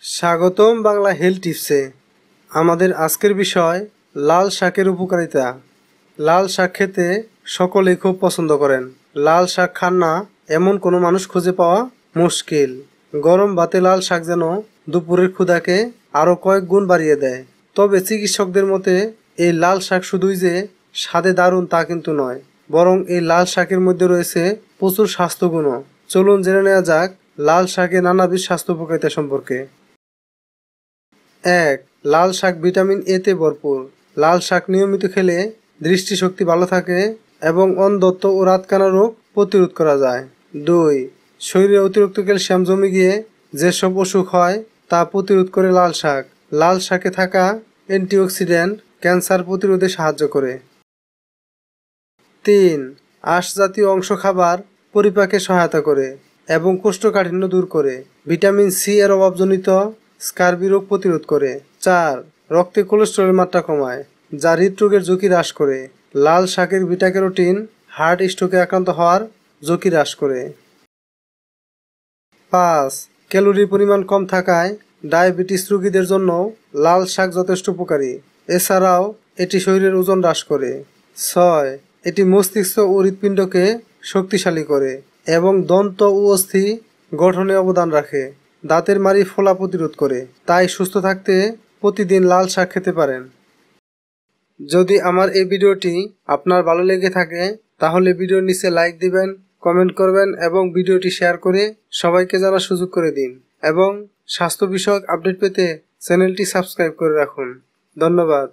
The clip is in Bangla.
স্বাগতম বাংলা হেলথ টিপসে। আমাদের আজকের বিষয় লাল শাকের উপকারিতা। লাল শাক খেতে সকলেই খুব পছন্দ করেন। লাল শাক খান না এমন কোনো মানুষ খুঁজে পাওয়া মুশকিল। গরম ভাতে লাল শাক যেন দুপুরের ক্ষুধাকে আরও কয়েক গুণ বাড়িয়ে দেয়। তবে চিকিৎসকদের মতে এই লাল শাক শুধুই যে স্বাদে দারুণ তা কিন্তু নয়, বরং এই লাল শাকের মধ্যে রয়েছে প্রচুর স্বাস্থ্যগুণও। চলুন জেনে নেওয়া যাক লাল শাকের নানাবিধ স্বাস্থ্য উপকারিতা সম্পর্কে। 1. লাল শাক ভিটামিন এ তে ভরপুর। লাল শাক নিয়মিত খেলে দৃষ্টিশক্তি ভালো থাকে এবং অন্ধত্ব ও রাতকানা রোগ প্রতিরোধ করা যায়। 2. শরীরে অতিরিক্ত ক্যালসিয়াম জমে গিয়ে যেসব অসুখ হয় তা প্রতিরোধ করে লাল শাক। লাল শাকে থাকা অ্যান্টিঅক্সিডেন্ট ক্যান্সার প্রতিরোধে সাহায্য করে। 3. আঁশ জাতীয় অংশ খাবার পরিপাকে সহায়তা করে এবং কোষ্ঠকাঠিন্য দূর করে। ভিটামিন সি এর অভাবজনিত স্কার্বি রোগ প্রতিরোধ করে। 4. রক্তে কোলেস্টেরলের মাত্রা কমায়, যা হৃদরোগের ঝুঁকি হ্রাস করে। লাল শাকের বিটা ক্যারোটিন হার্ট স্ট্রোকে আক্রান্ত হওয়ার ঝুঁকি হ্রাস করে। 5. ক্যালোরির পরিমাণ কম থাকায় ডায়াবেটিস রোগীদের জন্য লাল শাক যথেষ্ট উপকারী। এছাড়াও এটি শরীরের ওজন হ্রাস করে। 6. এটি মস্তিষ্ক ও হৃৎপিণ্ডকে শক্তিশালী করে এবং দন্ত ও অস্থি গঠনে অবদান রাখে। দাঁতের মাড়ি ফোলা প্রতিরোধ করে। তাই সুস্থ থাকতে প্রতিদিন লাল শাক খেতে পারেন। যদি আমার এই ভিডিওটি আপনার ভালো লেগে থাকে তাহলে ভিডিওর নিচে লাইক দিবেন, কমেন্ট করবেন এবং ভিডিওটি শেয়ার করে সবাইকে জানার সুযোগ করে দিন এবং স্বাস্থ্য বিষয়ক আপডেট পেতে চ্যানেলটি সাবস্ক্রাইব করে রাখুন। ধন্যবাদ।